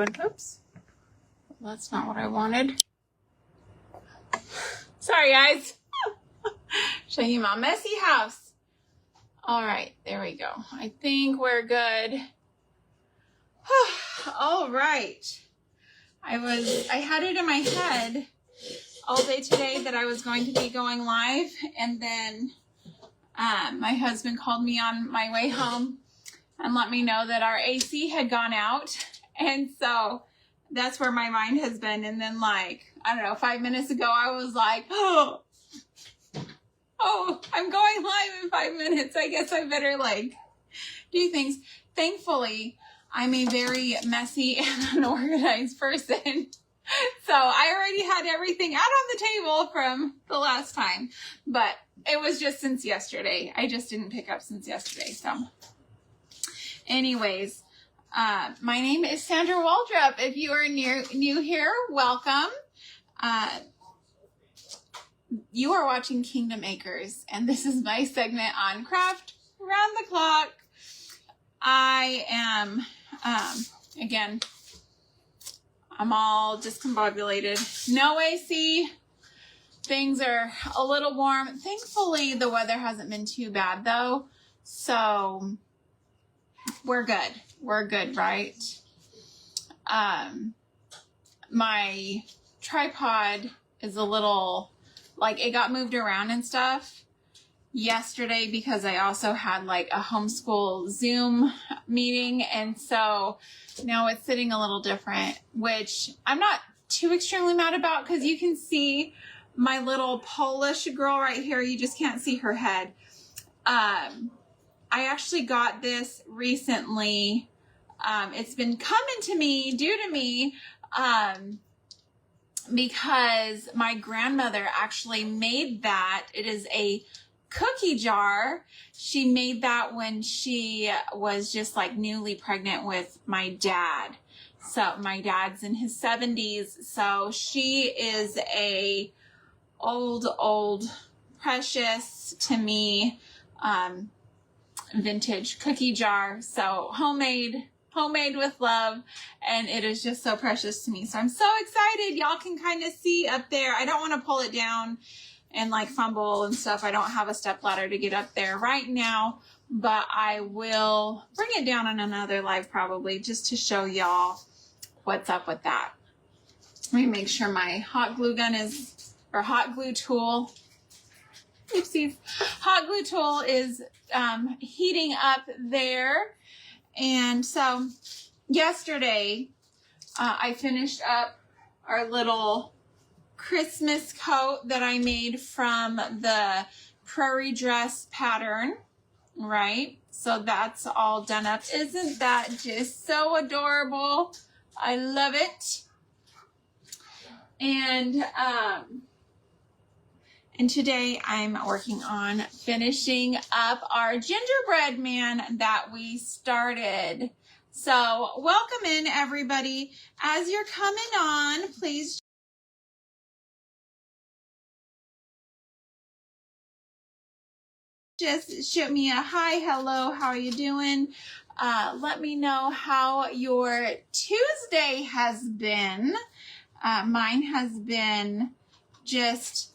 open. Oops. That's not what I wanted. Sorry, guys. Show you my messy house. All right, there we go. I think we're good. All right. I had it in my head all day today that I was going to be going live, and then my husband called me on my way home and let me know that our AC had gone out, and so that's where my mind has been. And then, like, I don't know, 5 minutes ago I was like, oh, I'm going live in 5 minutes. I guess I better like do things. Thankfully, I'm a very messy and unorganized person. So I already had everything out on the table from the last time, but it was just since yesterday. I just didn't pick up since yesterday. So anyways, my name is Sandra Waldrop. If you are new here, welcome. You are watching Kingdom Acres, and this is my segment on craft round the clock. I am, again, I'm all discombobulated. No AC. Things are a little warm. Thankfully, the weather hasn't been too bad, though. So we're good. We're good, right? My tripod is a little, like, it got moved around and stuff yesterday because I also had like a homeschool Zoom meeting, and so now it's sitting a little different, which I'm not too extremely mad about because you can see my little Polish girl right here. You just can't see her head. I actually got this recently. It's been coming to me, due to me, because my grandmother actually made that. It is a cookie jar. She made that when she was just like newly pregnant with my dad. So my dad's in his 70s. So she is a old, precious to me, vintage cookie jar. So homemade with love, and it is just so precious to me. So I'm so excited. Y'all can kind of see up there. I don't want to pull it down and like fumble and stuff. I don't have a step ladder to get up there right now, but I will bring it down on another live probably just to show y'all what's up with that. Let me make sure my hot glue gun is, or hot glue tool, oopsies, hot glue tool is heating up there. And so yesterday I finished up our little Christmas coat that I made from the prairie dress pattern, right? So that's all done up. Isn't that just so adorable? I love it. And today I'm working on finishing up our gingerbread man that we started. So welcome in, everybody. As you're coming on, please just shoot me a hi, hello, how are you doing? Let me know how your Tuesday has been. Mine has been just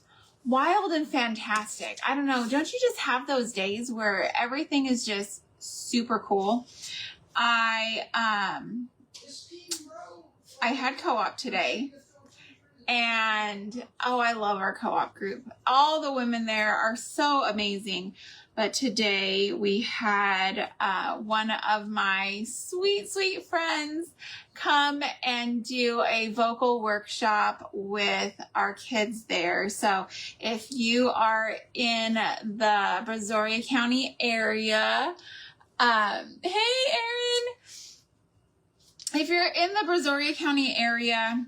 wild and fantastic. I don't know. Don't you just have those days where everything is just super cool? I had co-op today, and oh, I love our co-op group. All the women there are so amazing. But today we had one of my sweet friends come and do a vocal workshop with our kids there. So if you are in the Brazoria County area, hey Erin, if you're in the Brazoria County area,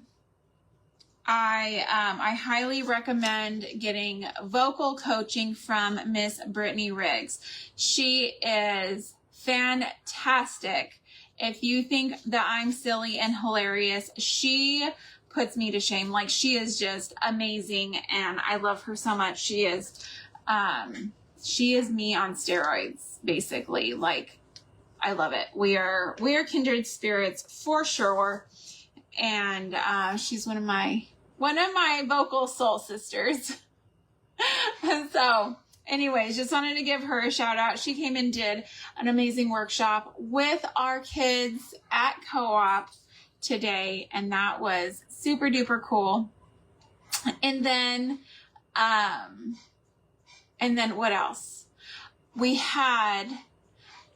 I highly recommend getting vocal coaching from Miss Brittany Riggs. She is fantastic. If you think that I'm silly and hilarious, she puts me to shame. Like, she is just amazing, and I love her so much. She is me on steroids, basically. Like, I love it. We are kindred spirits for sure. and she's one of my vocal soul sisters. So anyways, just wanted to give her a shout out. She came and did an amazing workshop with our kids at co-op today, and that was super duper cool. And then what else? We had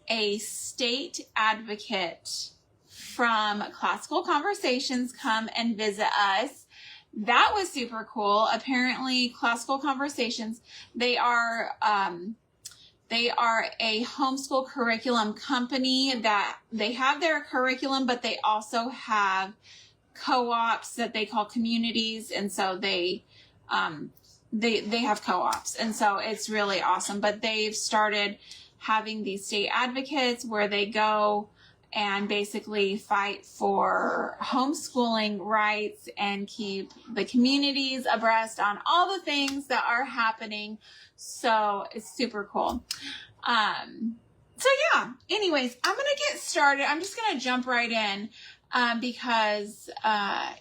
a state advocate from Classical Conversations come and visit us. That was super cool. Apparently, Classical Conversations, they are a homeschool curriculum company that they have their curriculum, but they also have co-ops that they call communities. And so they have co-ops. And so it's really awesome. But they've started having these state advocates where they go and basically fight for homeschooling rights and keep the communities abreast on all the things that are happening. So it's super cool. So yeah, anyways, I'm going to get started. I'm just going to jump right in, because,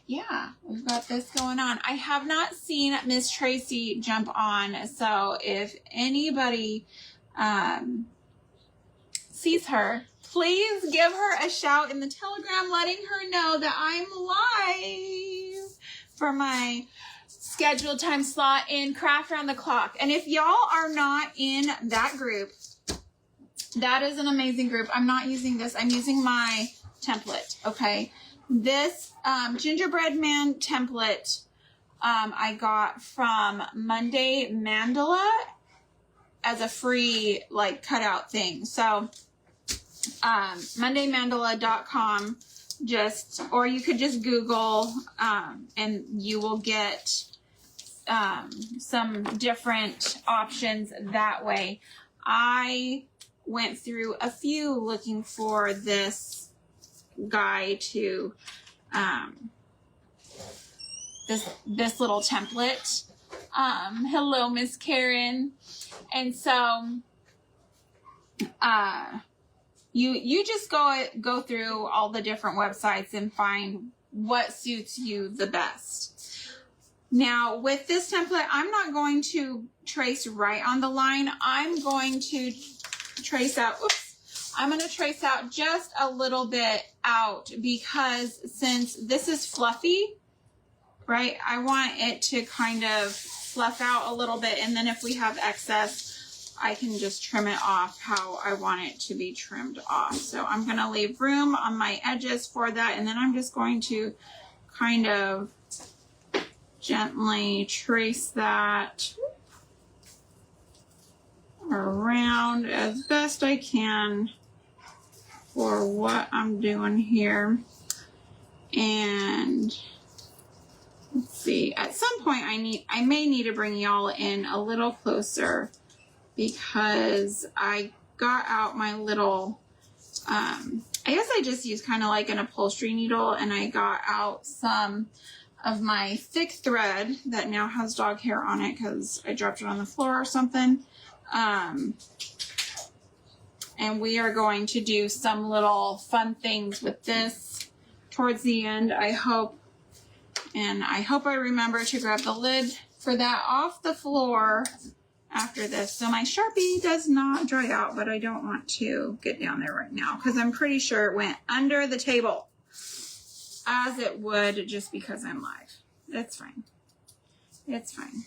yeah, we've got this going on. I have not seen Miss Tracy jump on. So if anybody, sees her, please give her a shout in the Telegram, letting her know that I'm live for my scheduled time slot in Craft Around the Clock. And if y'all are not in that group, that is an amazing group. I'm not using this. I'm using my template, okay? This Gingerbread Man template I got from Monday Mandala as a free, like, cutout thing. So mondaymandala.com, or you could just Google, and you will get some different options that way. I went through a few looking for this guy to, this little template. Hello, Miss Karen. And so, you just go through all the different websites and find what suits you the best. Now, with this template, I'm not going to trace right on the line. I'm going to trace out, I'm going to trace out just a little bit out, because since this is fluffy, right, I want it to kind of fluff out a little bit. And then if we have excess, I can just trim it off how I want it to be trimmed off. So I'm going to leave room on my edges for that. And then I'm just going to kind of gently trace that around as best I can for what I'm doing here. And let's see, at some point I may need to bring y'all in a little closer, because I got out my little, I guess I just used kind of like an upholstery needle, and I got out some of my thick thread that now has dog hair on it because I dropped it on the floor or something. And we are going to do some little fun things with this towards the end, I hope. And I hope I remember to grab the lid for that off the floor after this. So my Sharpie does not dry out, but I don't want to get down there right now because I'm pretty sure it went under the table, as it would just because I'm live. It's fine. It's fine.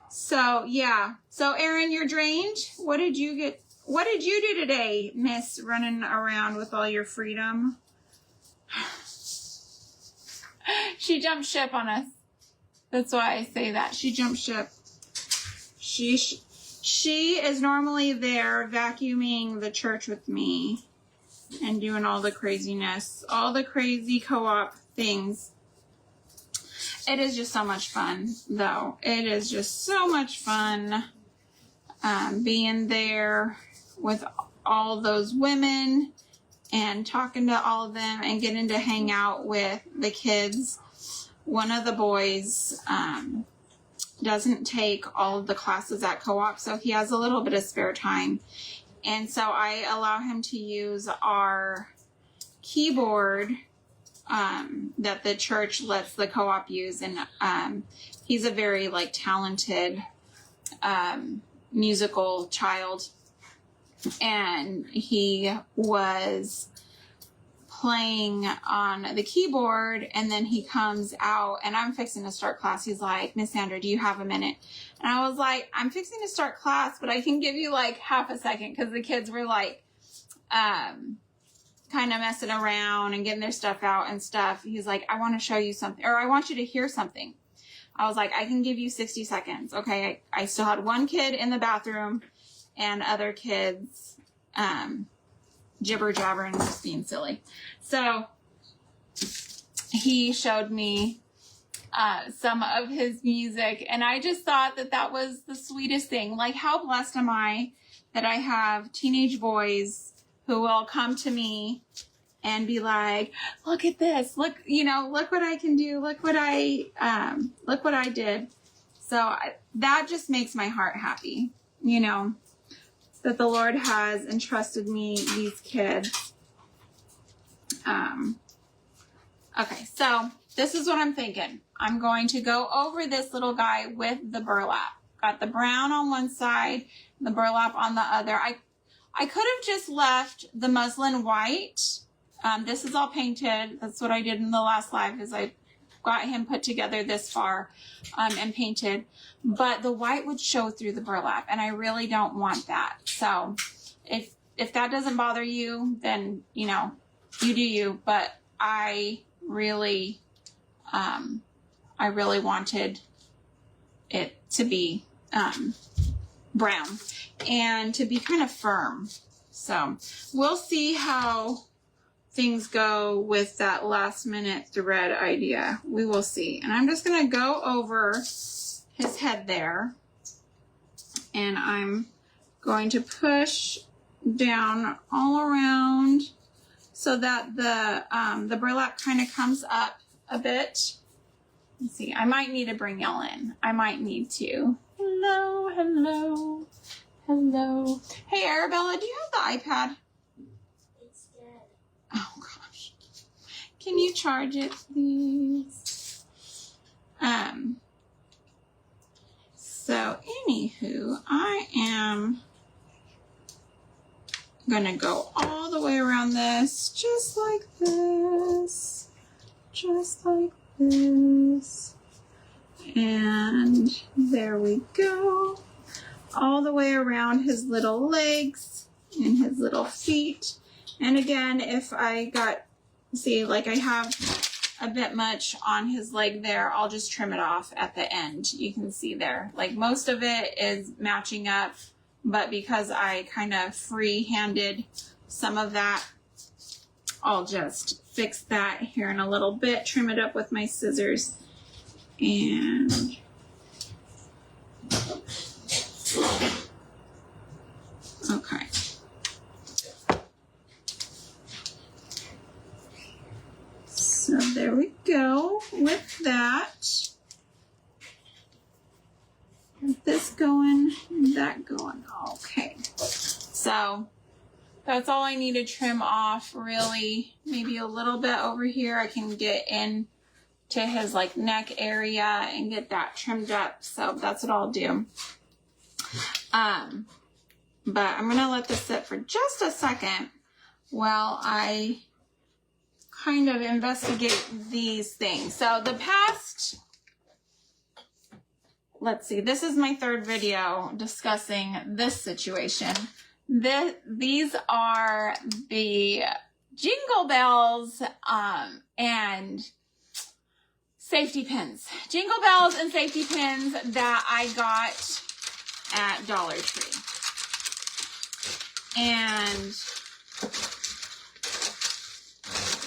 So yeah. So Erin, you're drained. What did you get? What did you do today, Miss, running around with all your freedom? She jumped ship on us. That's why I say that. She jumped ship. She is normally there vacuuming the church with me and doing all the craziness, all the crazy co-op things. It is just so much fun, though. It is just so much fun being there with all those women and talking to all of them and getting to hang out with the kids. One of the boys doesn't take all of the classes at co-op, so he has a little bit of spare time. And so I allow him to use our keyboard that the church lets the co-op use. And he's a very like talented musical child. And he was playing on the keyboard, and then he comes out, and I'm fixing to start class. He's like, Miss Sandra, do you have a minute? And I was like, I'm fixing to start class, but I can give you like half a second, because the kids were like kind of messing around and getting their stuff out and stuff. He's like, I want to show you something, or I want you to hear something. I was like, I can give you 60 seconds. Okay. I still had one kid in the bathroom and other kids jibber jabbering, just being silly. So he showed me some of his music, and I just thought that that was the sweetest thing. Like, how blessed am I that I have teenage boys who will come to me and be like, look at this, look, you know, look what I can do, look what I did. So that just makes my heart happy, you know, that the Lord has entrusted me these kids. Okay, so this is what I'm thinking. I'm going to go over this little guy with the burlap. Got the brown on one side, the burlap on the other. I could have just left the muslin white. This is all painted. That's what I did in the last live, is I got him put together this far and painted. But the white would show through the burlap, and I really don't want that. So if that doesn't bother you, then, you know, you do you. But I really wanted it to be brown and to be kind of firm. So we'll see how things go with that last minute thread idea. We will see. And I'm just going to go over his head there, and I'm going to push down all around so that the burlap kind of comes up a bit. Let's see, I might need to bring y'all in. I might need to. Hello, hello, hello. Hey, Arabella, do you have the iPad? It's dead. Oh, gosh. Can you charge it, please? So, anywho, I am gonna go all the way around this, just like this, just like this, and there we go, all the way around his little legs and his little feet. And again, if I got, see, like I have a bit much on his leg there, I'll just trim it off at the end. You can see there, like most of it is matching up, but because I kind of free-handed some of that, I'll just fix that here in a little bit, trim it up with my scissors, and okay. So there we go with that. Get this going, that going. Okay. So that's all I need to trim off, really. Maybe a little bit over here. I can get in to his like neck area and get that trimmed up. So that's what I'll do. But I'm gonna let this sit for just a second while I kind of investigate these things. So the past, let's see, this is my third video discussing this situation. These are the jingle bells and safety pins. Jingle bells and safety pins that I got at Dollar Tree. And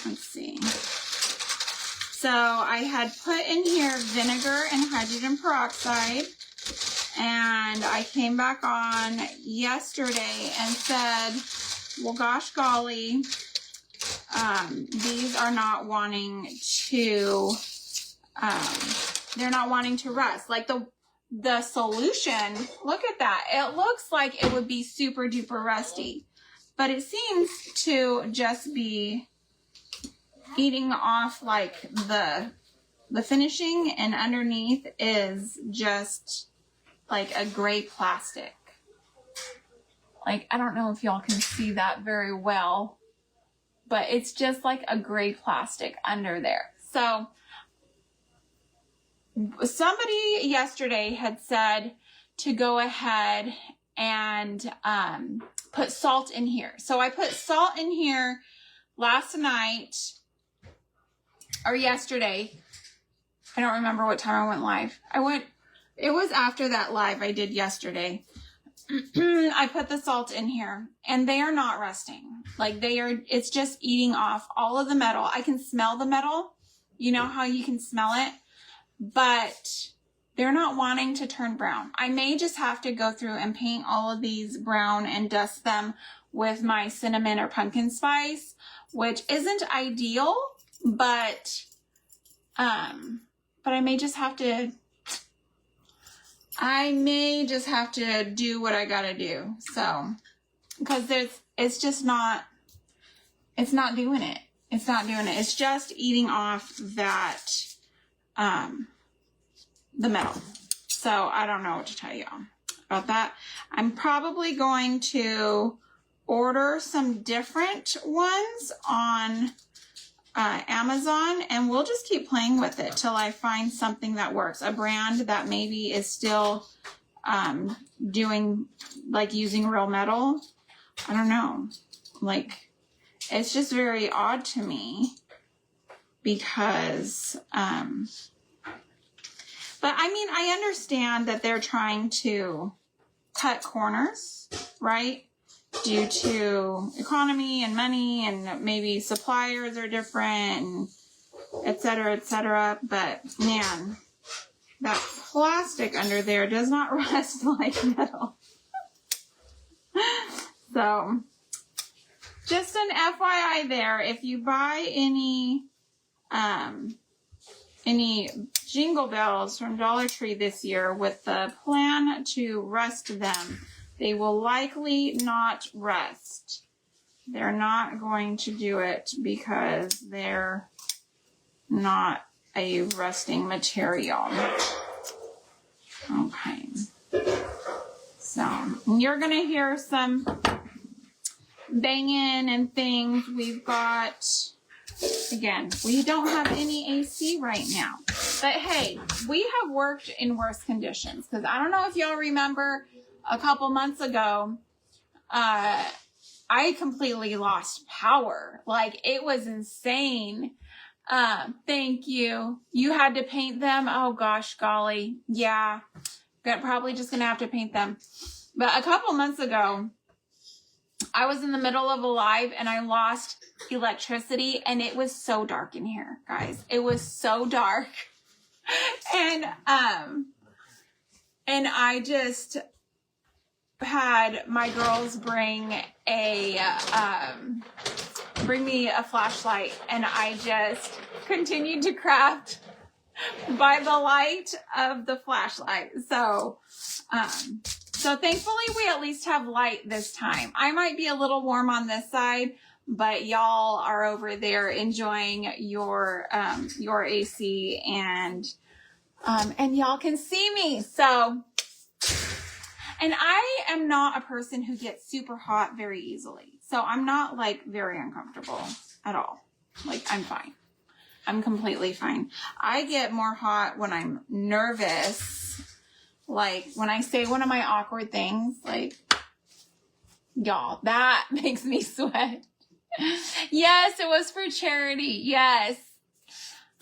let's see. So I had put in here vinegar and hydrogen peroxide, and I came back on yesterday and said, well, gosh golly, these are not wanting to, they're not wanting to rust. Like the solution, look at that. It looks like it would be super duper rusty, but it seems to just be eating off like the finishing, and underneath is just like a gray plastic. Like, I don't know if y'all can see that very well, but it's just like a gray plastic under there. So somebody yesterday had said to go ahead and put salt in here. So I put salt in here last night or yesterday. I don't remember what time I went live. It was after that live I did yesterday. I put the salt in here and they are not rusting. Like it's just eating off all of the metal. I can smell the metal. You know how you can smell it, but they're not wanting to turn brown. I may just have to go through and paint all of these brown and dust them with my cinnamon or pumpkin spice, which isn't ideal, but I may just have to do what I gotta do. So, because it's not doing it. It's not doing it. It's just eating off that, the metal. So I don't know what to tell y'all about that. I'm probably going to order some different ones on Amazon, and we'll just keep playing with it till I find something that works. A brand that maybe is still doing, like, using real metal. I don't know. Like, it's just very odd to me because, but I mean, I understand that they're trying to cut corners, right? Due to economy and money, and maybe suppliers are different, and et cetera, but man, that plastic under there does not rust like metal. So, just an FYI there, if you buy any Jingle Bells from Dollar Tree this year with the plan to rust them, they will likely not rust. They're not going to do it because they're not a rusting material. Okay. So, you're going to hear some banging and things. We've got, again, we don't have any AC right now. But hey, we have worked in worse conditions. Because I don't know if y'all remember, a couple months ago, I completely lost power. Like, it was insane. Thank you. You had to paint them? Oh gosh, golly. Yeah. Probably just gonna have to paint them. But a couple months ago, I was in the middle of a live and I lost electricity, and it was so dark in here, guys. It was so dark. And I just had my girls bring me a flashlight, and I just continued to craft by the light of the flashlight. So thankfully we at least have light this time. I might be a little warm on this side, but y'all are over there enjoying your AC, and y'all can see me. So, and I am not a person who gets super hot very easily. So I'm not, like, very uncomfortable at all. Like, I'm fine. I'm completely fine. I get more hot when I'm nervous. Like, when I say one of my awkward things, like, y'all, that makes me sweat. Yes, it was for charity. Yes.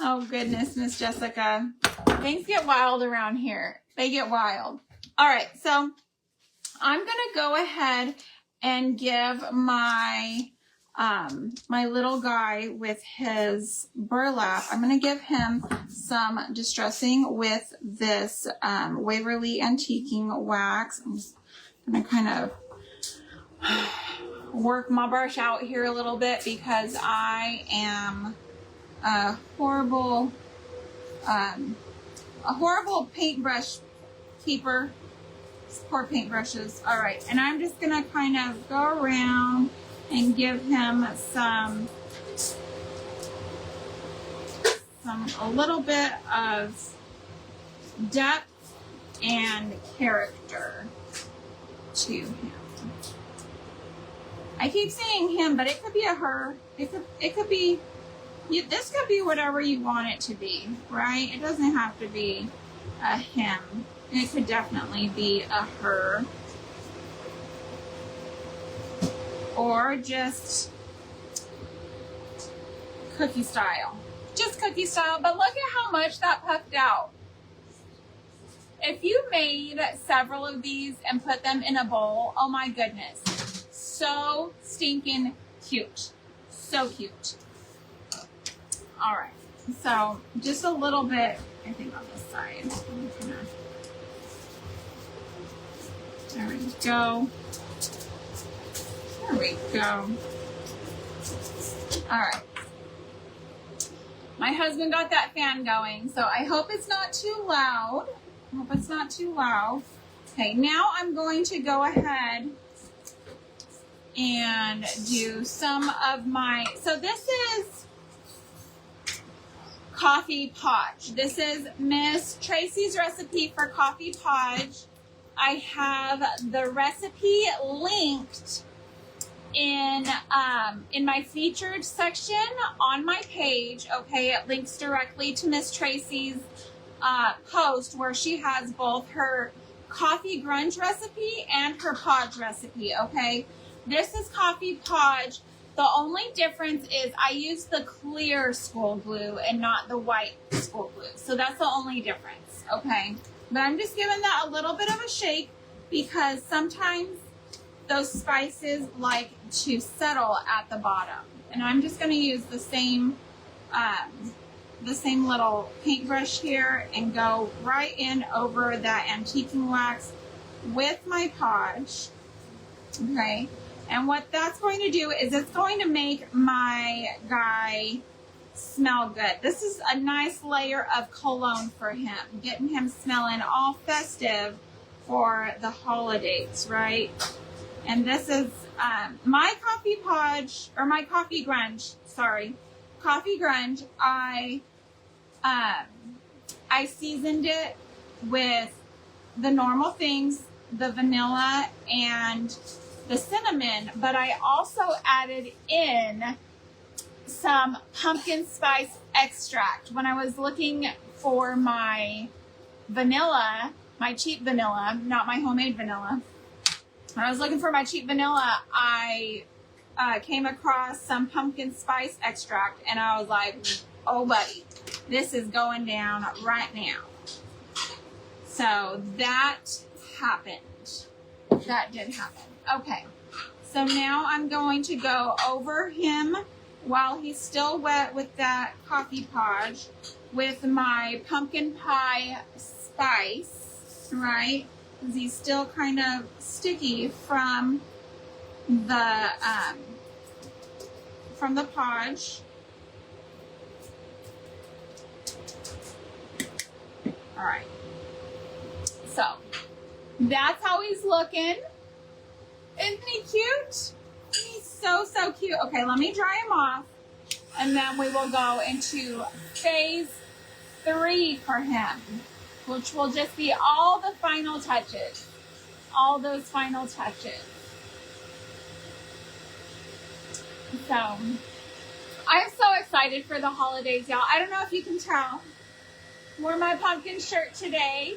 Oh, goodness, Miss Jessica. Things get wild around here. They get wild. All right, so I'm going to go ahead and give my my little guy with his burlap, I'm going to give him some distressing with this Waverly Antiquing wax. I'm just going to kind of work my brush out here a little bit because I am a horrible paintbrush keeper. Poor paintbrushes. All right, and I'm just gonna kind of go around and give him some a little bit of depth and character to him. I keep saying him, but it could be a her. It could be, this could be whatever you want it to be, right? It doesn't have to be a him. It could definitely be a her. Or just cookie style. Just cookie style, but look at how much that puffed out. If you made several of these and put them in a bowl, oh my goodness. So stinking cute. So cute. All right. So just a little bit, I think, on this side. There we go. There we go. All right. My husband got that fan going, so I hope it's not too loud. I hope it's not too loud. Okay, now I'm going to go ahead and do some of my, so this is coffee podge. This is Miss Tracy's recipe for coffee podge. I have the recipe linked in my featured section on my page. Okay, it links directly to Miss Tracy's post where she has both her coffee grunge recipe and her podge recipe. Okay, this is coffee podge. The only difference is I use the clear school glue and not the white school glue, so that's the only difference. Okay, but I'm just giving that a little bit of a shake because sometimes those spices like to settle at the bottom, and I'm just going to use the same little paintbrush here and go right in over that antiquing wax with my podge. Okay, and what that's going to do is it's going to make my guy smell good. This is a nice layer of cologne for him, getting him smelling all festive for the holidays, right? And this is my coffee podge, or my coffee grunge, sorry. Coffee grunge, I seasoned it with the normal things, the vanilla and the cinnamon, but I also added in some pumpkin spice extract. When I was looking for my vanilla, my cheap vanilla, not my homemade vanilla, when I was looking for my cheap vanilla, I came across some pumpkin spice extract, and I was like, oh buddy, this is going down right now. So that happened. That did happen. Okay, so now I'm going to go over him while he's still wet with that coffee podge with my pumpkin pie spice, right? Because he's still kind of sticky from the podge. All right. So that's how he's looking. Isn't he cute? He's so, so cute. Okay, let me dry him off, and then we will go into phase 3 for him, which will just be all the final touches. All those final touches. So, I'm so excited for the holidays, y'all. I don't know if you can tell. Wore my pumpkin shirt today.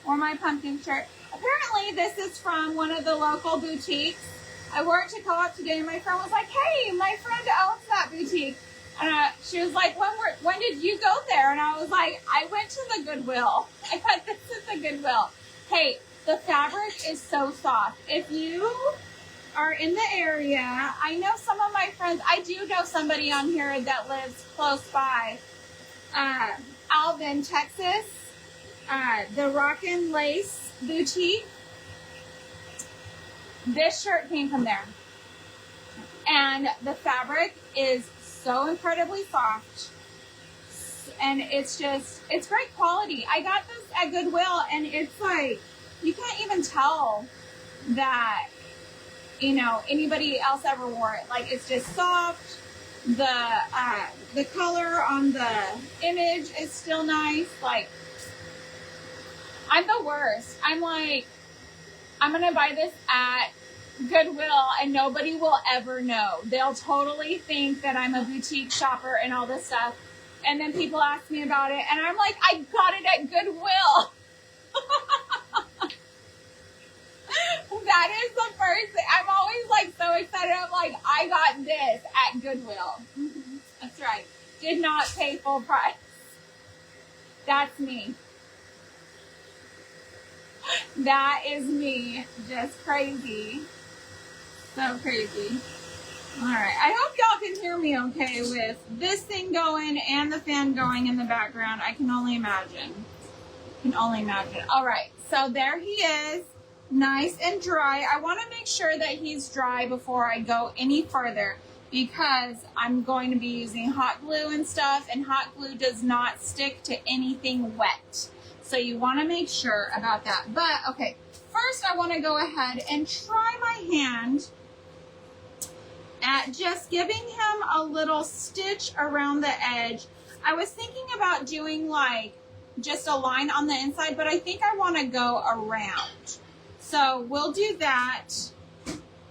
Wore my pumpkin shirt. Apparently, this is from one of the local boutiques. I wore it to co-op today, and my friend was like, hey, my friend owns that boutique. And she was like, when did you go there? And I was like, I went to the Goodwill. I thought, this is the Goodwill. Hey, the fabric is so soft. If you are in the area, I know some of my friends, I do know somebody on here that lives close by, Alvin, Texas, the Rockin' Lace Boutique. This shirt came from there. And the fabric is so incredibly soft. And it's great quality. I got this at Goodwill, and it's like, you can't even tell that, anybody else ever wore it. Like, it's just soft. The color on the image is still nice. Like, I'm the worst. I'm like, I'm gonna buy this at Goodwill and nobody will ever know. They'll totally think that I'm a boutique shopper and all this stuff. And then people ask me about it and I'm like, I got it at Goodwill. That is the first thing. I'm always like so excited. I'm like, I got this at Goodwill. That's right. Did not pay full price. That's me. That is me. Just crazy. So crazy. Alright. I hope y'all can hear me okay with this thing going and the fan going in the background. I can only imagine. Alright. So there he is. Nice and dry. I want to make sure that he's dry before I go any further because I'm going to be using hot glue and stuff, and hot glue does not stick to anything wet. So you want to make sure about that. But, okay, first I want to go ahead and try my hand at just giving him a little stitch around the edge. I was thinking about doing like just a line on the inside, but I think I want to go around. So we'll do that,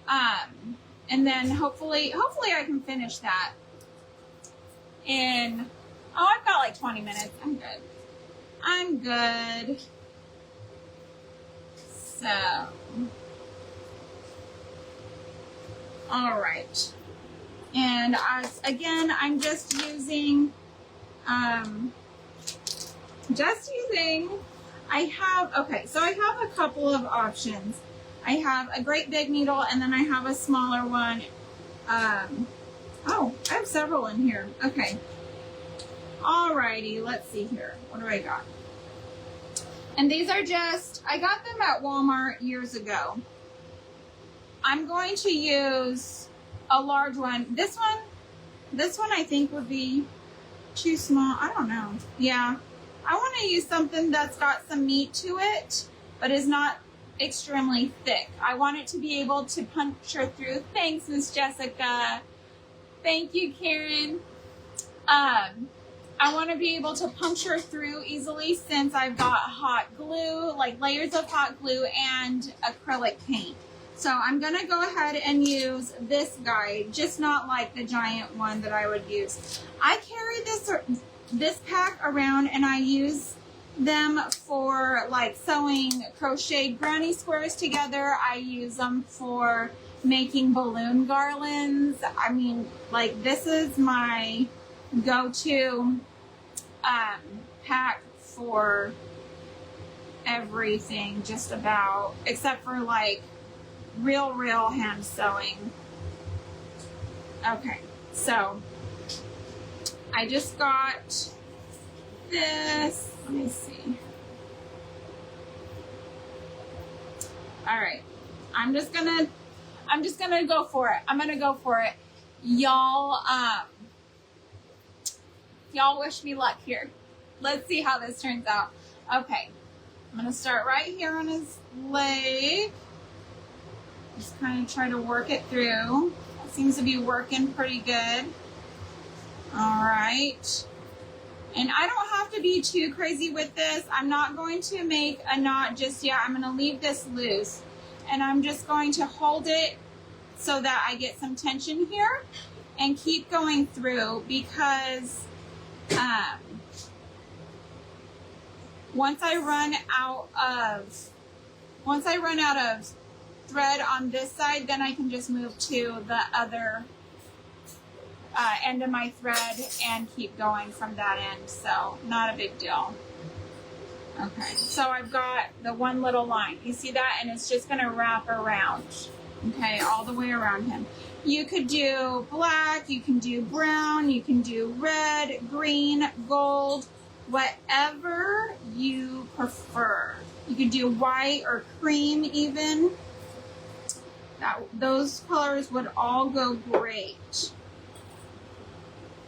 and then hopefully I can finish that in, oh, I've got like 20 minutes. I'm good. So, all right. And again, I'm just using, I have a couple of options. I have a great big needle and then I have a smaller one. Oh, I have several in here. Okay. Alrighty, let's see here. What do I got? And these are just, I got them at Walmart years ago. I'm going to use a large one. This one I think would be too small. I don't know. Yeah. I want to use something that's got some meat to it, but is not extremely thick. I want it to be able to puncture through. Thanks, Miss Jessica. Thank you, Karen. I want to be able to puncture through easily since I've got hot glue, like layers of hot glue and acrylic paint. So I'm going to go ahead and use this guide, just not like the giant one that I would use. I carry this pack around and I use them for like sewing crocheted granny squares together. I use them for making balloon garlands. I mean, like, this is my go-to pack for everything, just about, except for like real hand sewing. Okay, so I just got this. Let me see. All right, I'm just gonna go for it. I'm gonna go for it. Y'all wish me luck here. Let's see how this turns out. Okay, I'm gonna start right here on his leg. Just kind of try to work it through. It seems to be working pretty good. All right. And I don't have to be too crazy with this. I'm not going to make a knot just yet. I'm going to leave this loose. And I'm just going to hold it so that I get some tension here and keep going through, because once I run out of thread on this side, then I can just move to the other end of my thread and keep going from that end. So not a big deal. Okay, so I've got the one little line. You see that? And it's just going to wrap around. Okay, all the way around him. You could do black, you can do brown, you can do red, green, gold, whatever you prefer. You could do white or cream even. Those colors would all go great.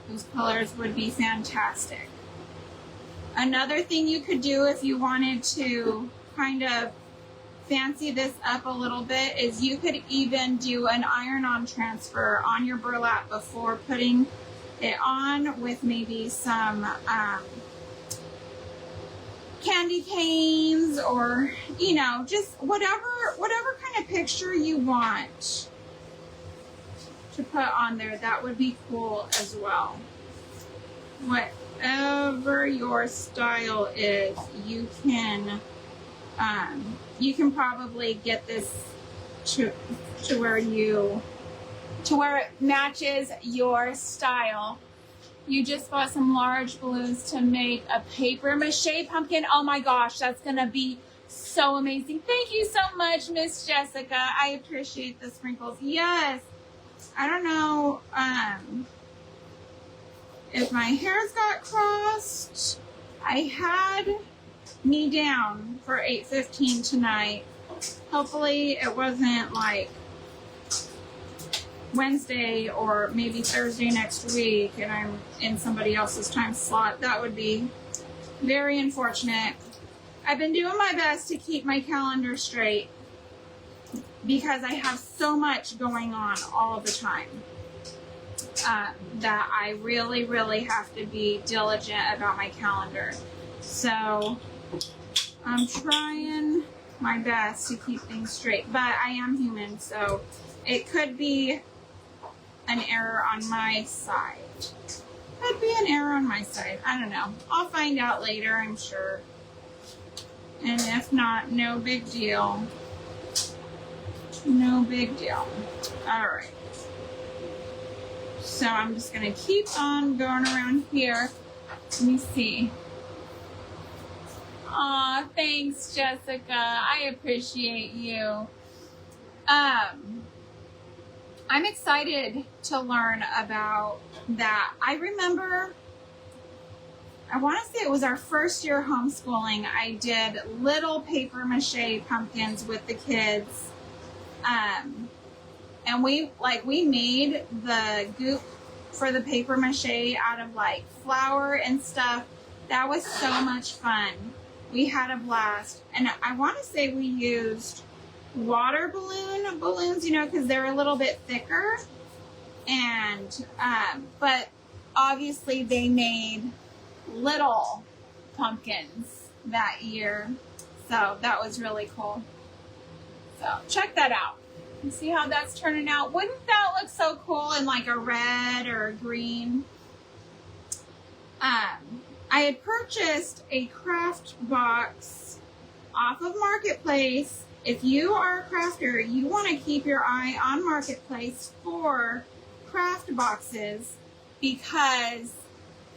Those colors would be fantastic. Another thing you could do if you wanted to kind of fancy this up a little bit is you could even do an iron-on transfer on your burlap before putting it on with maybe some candy canes, or you know, just whatever kind of picture you want to put on there. That would be cool as well. Whatever your style is, you can probably get this to where it matches your style. You just bought some large balloons to make a paper mache pumpkin. Oh my gosh, that's gonna be so amazing. Thank you so much, Miss Jessica. I appreciate the sprinkles. Yes. I don't know if my hairs got crossed. I had me down for 8:15 tonight. Hopefully it wasn't like Wednesday or maybe Thursday next week and I'm in somebody else's time slot. That would be very unfortunate. I've been doing my best to keep my calendar straight because I have so much going on all the time that I really, really have to be diligent about my calendar. So I'm trying my best to keep things straight, but I am human, so it could be an error on my side. Could be an error on my side. I don't know. I'll find out later, I'm sure. And if not, no big deal. No big deal. Alright. So I'm just going to keep on going around here. Let me see. Aw, thanks, Jessica. I appreciate you. I'm excited to learn about that. I remember, I want to say it was our first year homeschooling, I did little paper mache pumpkins with the kids. And we made the goop for the paper mache out of like flour and stuff. That was so much fun. We had a blast. And I want to say we used water balloons, you know, because they're a little bit thicker. And, but obviously they made little pumpkins that year. So that was really cool. So check that out. You see how that's turning out? Wouldn't that look so cool in like a red or a green? I had purchased a craft box off of Marketplace. If you are a crafter, you want to keep your eye on Marketplace for craft boxes because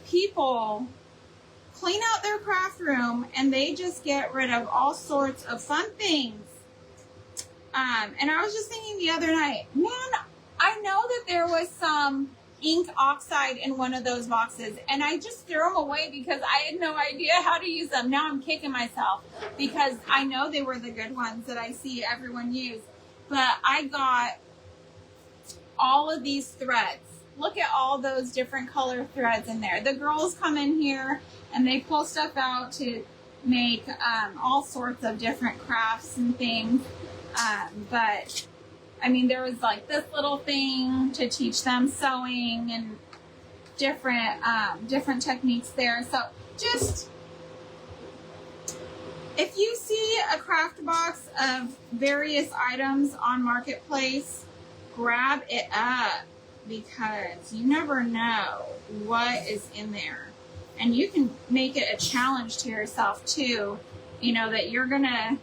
people clean out their craft room and they just get rid of all sorts of fun things. And I was just thinking the other night, man, I know that there was some ink oxide in one of those boxes and I just threw them away because I had no idea how to use them. Now I'm kicking myself because I know they were the good ones that I see everyone use. But I got all of these threads. Look at all those different color threads in there. The girls come in here and they pull stuff out to make all sorts of different crafts and things. But I mean, there was like this little thing to teach them sewing and different techniques there. So just, if you see a craft box of various items on Marketplace, grab it up because you never know what is in there. And you can make it a challenge to yourself too, you know, that you're gonna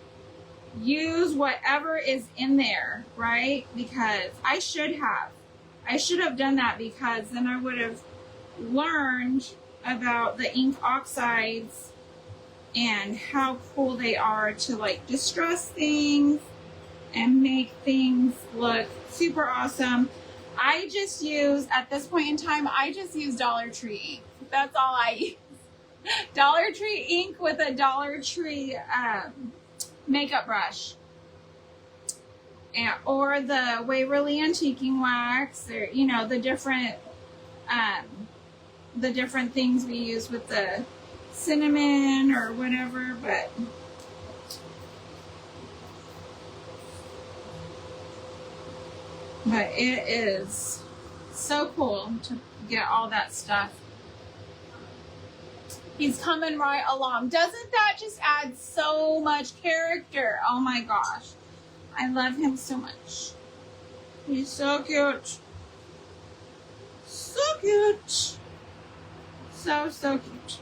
use whatever is in there, right? Because I should have done that because then I would have learned about the ink oxides and how cool they are to like distress things and make things look super awesome. I just use, at this point in time, I just use Dollar Tree ink. That's all I use. Dollar Tree ink with a Dollar Tree makeup brush, or the Waverly antiquing wax, or you know, the different things we use with the cinnamon or whatever. But But it is so cool to get all that stuff. He's coming right along. Doesn't that just add so much character? Oh my gosh. I love him so much. He's so cute. So cute. So cute.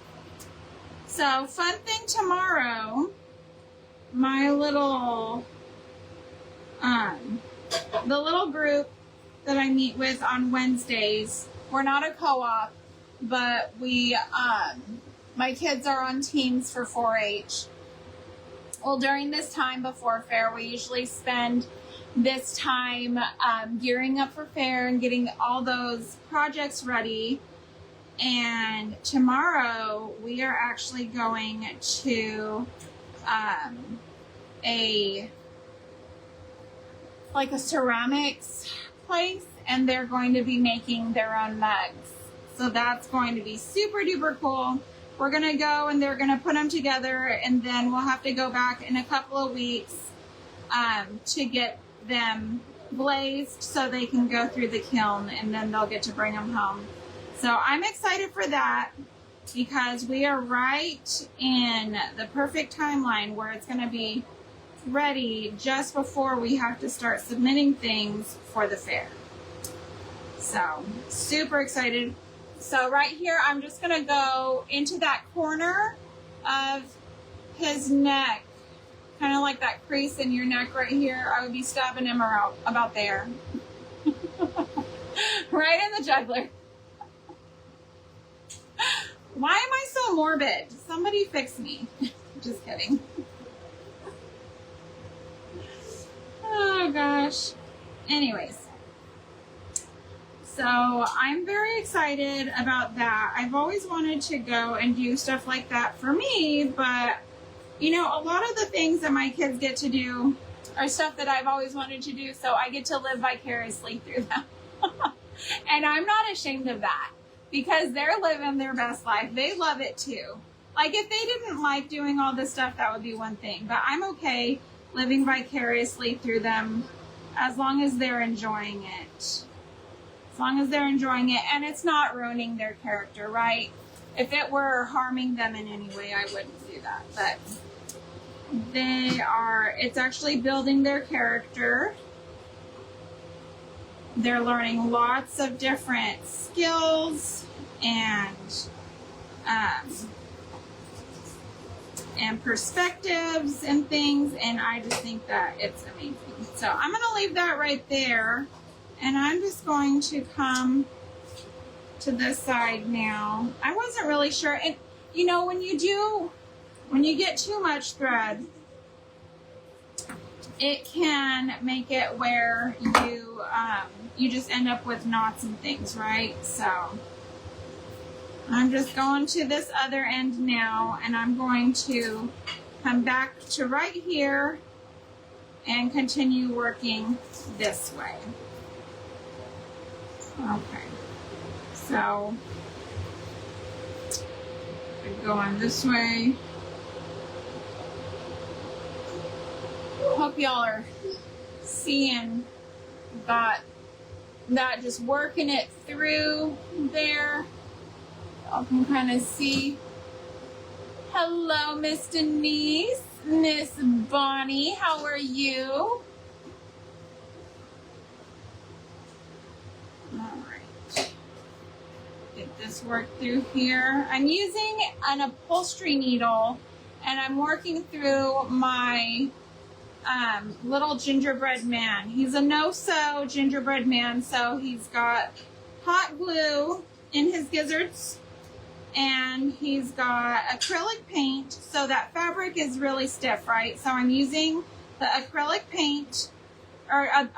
So, fun thing tomorrow, my little, the little group that I meet with on Wednesdays, we're not a co-op, but we, my kids are on teams for 4-H. Well, during this time before fair, we usually spend this time gearing up for fair and getting all those projects ready. And tomorrow we are actually going to a ceramics place, and they're going to be making their own mugs. So that's going to be super duper cool. We're going to go and they're going to put them together, and then we'll have to go back in a couple of weeks to get them glazed so they can go through the kiln, and then they'll get to bring them home. So I'm excited for that because we are right in the perfect timeline where it's going to be ready just before we have to start submitting things for the fair. So super excited. So right here, I'm just going to go into that corner of his neck, kind of like that crease in your neck right here. I would be stabbing him around about there. Right in the jugular. Why am I so morbid? Somebody fix me. Just kidding. Oh gosh. Anyways. So I'm very excited about that. I've always wanted to go and do stuff like that for me, but you know, a lot of the things that my kids get to do are stuff that I've always wanted to do, so I get to live vicariously through them. And I'm not ashamed of that because they're living their best life. They love it too. Like if they didn't like doing all this stuff, that would be one thing, but I'm okay living vicariously through them as long as they're enjoying it. As long as they're enjoying it and it's not ruining their character, right? If it were harming them in any way, I wouldn't do that. But it's actually building their character. They're learning lots of different skills and perspectives and things, and I just think that it's amazing. So I'm going to leave that right there. And I'm just going to come to this side now. I wasn't really sure. And you know, when you get too much thread, it can make it where you just end up with knots and things, right? So I'm just going to this other end now, and I'm going to come back to right here and continue working this way. Okay, so I'm going this way. Hope y'all are seeing that just working it through there. Y'all can kind of see. Hello, Miss Denise, Miss Bonnie, how are you? This work through here. I'm using an upholstery needle and I'm working through my little gingerbread man. He's a no-sew gingerbread man, so he's got hot glue in his gizzards and he's got acrylic paint, so that fabric is really stiff, right? So I'm using the acrylic paint, I'm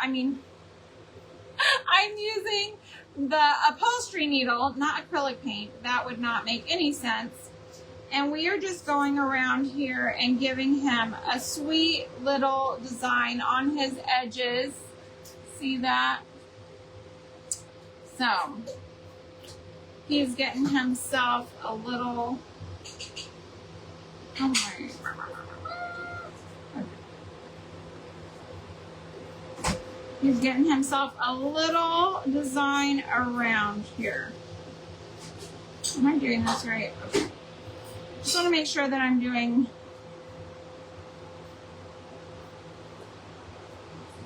using the upholstery needle, not acrylic paint. That would not make any sense. And we are just going around here and giving him a sweet little design on his edges. See that? So he's getting himself a little, oh my. He's getting himself a little design around here. Am I doing this right? Okay. Just want to make sure that I'm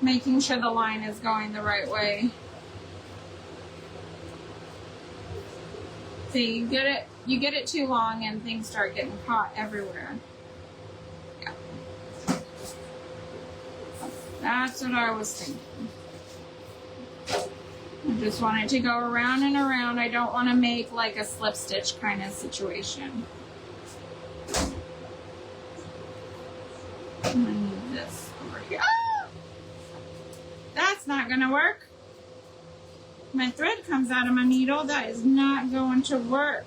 making sure the line is going the right way. See, you get it too long and things start getting caught everywhere. Yeah. That's what I was thinking. I just want it to go around and around. I don't want to make like a slip stitch kind of situation. I need this over here. Ah! That's not going to work. My thread comes out of my needle. That is not going to work.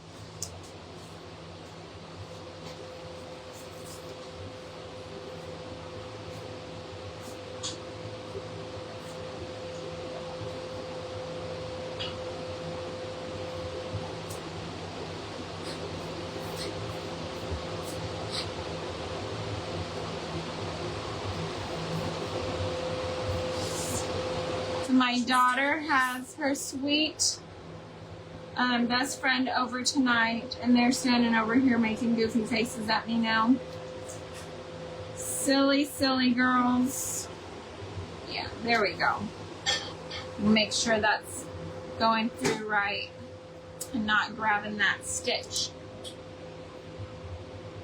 My daughter has her sweet best friend over tonight, and they're standing over here making goofy faces at me now. Silly, silly girls. Yeah, there we go. Make sure that's going through right and not grabbing that stitch.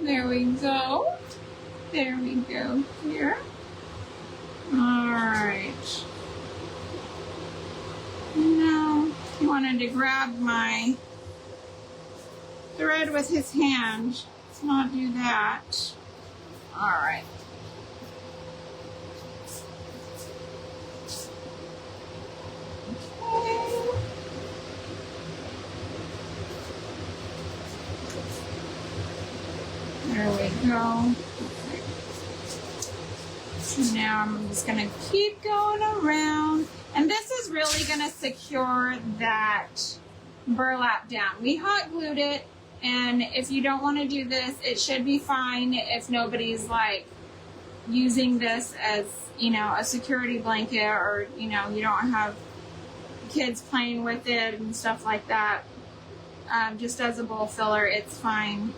There we go. There we go here. All right. Now, he wanted to grab my thread with his hand. Let's not do that. All right. Okay. There we go. Now I'm just going to keep going around. And this is really going to secure that burlap down. We hot glued it, and if you don't want to do this, it should be fine if nobody's like using this as, you know, a security blanket, or, you know, you don't have kids playing with it and stuff like that. Just as a bowl filler, it's fine.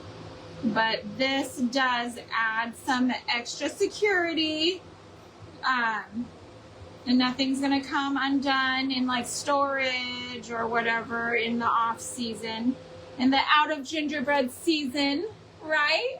But this does add some extra security. And nothing's gonna come undone in like storage or whatever in the off season, in the out of gingerbread season, right?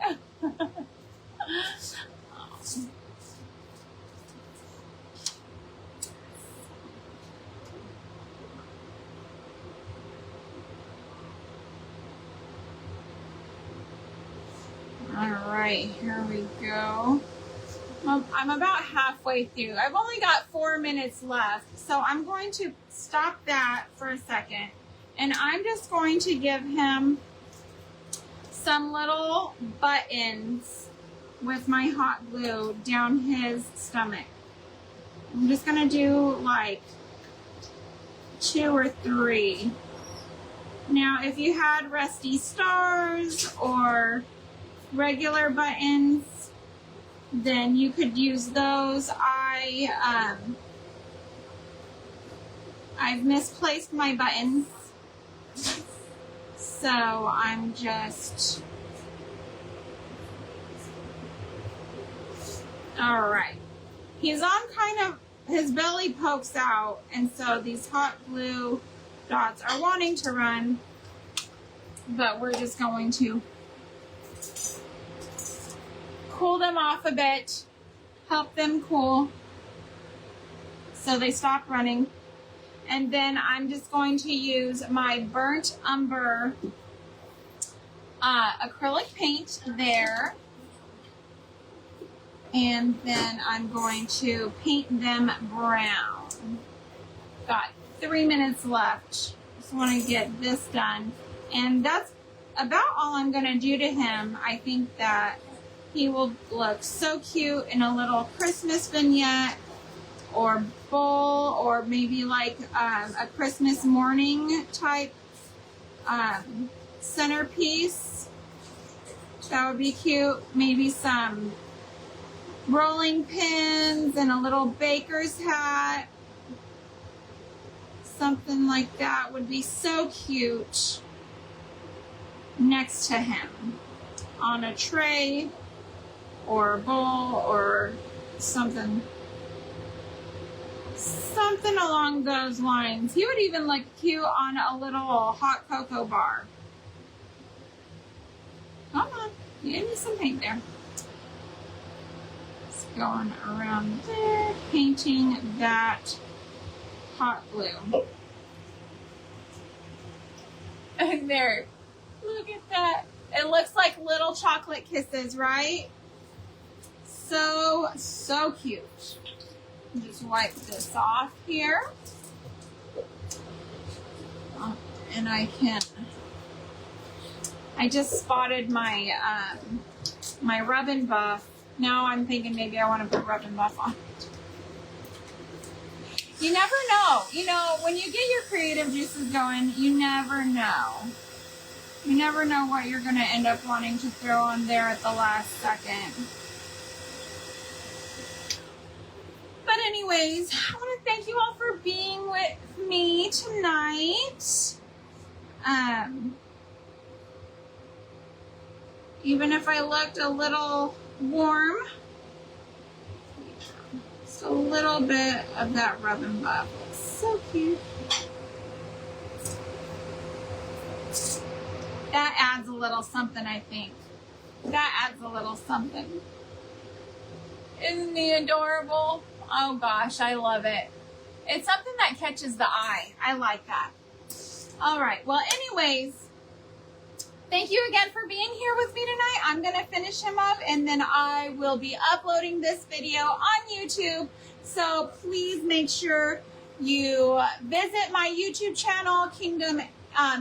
All right, here we go. I'm about halfway through. I've only got 4 minutes left, so I'm going to stop that for a second, and I'm just going to give him some little buttons with my hot glue down his stomach. I'm just going to do like 2 or 3. Now, if you had rusty stars or regular buttons, then you could use those. I've misplaced my buttons, so I'm just, all right. He's on kind of, his belly pokes out, and so these hot glue dots are wanting to run, but we're just going to cool them off a bit, help them cool so they stop running. And then I'm just going to use my burnt umber acrylic paint there. And then I'm going to paint them brown. Got 3 minutes left. Just want to get this done. And that's about all I'm going to do to him. I think that he will look so cute in a little Christmas vignette or bowl, or maybe like a Christmas morning type centerpiece. That would be cute. Maybe some rolling pins and a little baker's hat. something like that would be so cute next to him on a tray or a bowl or something along those lines. He would even look cute on a little hot cocoa bar. Come on, you gave me some paint there. Just going around there, painting that hot glue. And there, look at that. It looks like little chocolate kisses, right? So, so cute. Just wipe this off here. And I just spotted my my rub and buff. Now I'm thinking maybe I want to put rub and buff on it. You never know. You know, when you get your creative juices going, you never know. You never know what you're going to end up wanting to throw on there at the last second. But anyways, I want to thank you all for being with me tonight. Even if I looked a little warm, just a little bit of that rub and buff. So cute. That adds a little something, I think. That adds a little something. Isn't he adorable? Oh gosh, I love it. It's something that catches the eye. I like that. All right. Well, anyways, thank you again for being here with me tonight. I'm going to finish him up and then I will be uploading this video on YouTube. So please make sure you visit my YouTube channel, Kingdom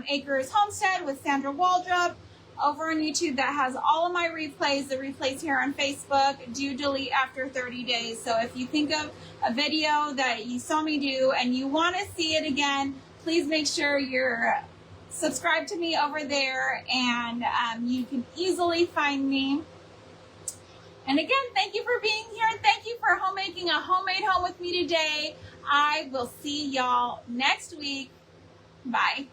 Acres Homestead with Sandra Waldrop, over on YouTube. That has all of my replays. The replays here on Facebook do delete after 30 days. So if you think of a video that you saw me do and you want to see it again, please make sure you're subscribed to me over there and you can easily find me. And again, thank you for being here and thank you for making a homemade home with me today. I will see y'all next week. Bye.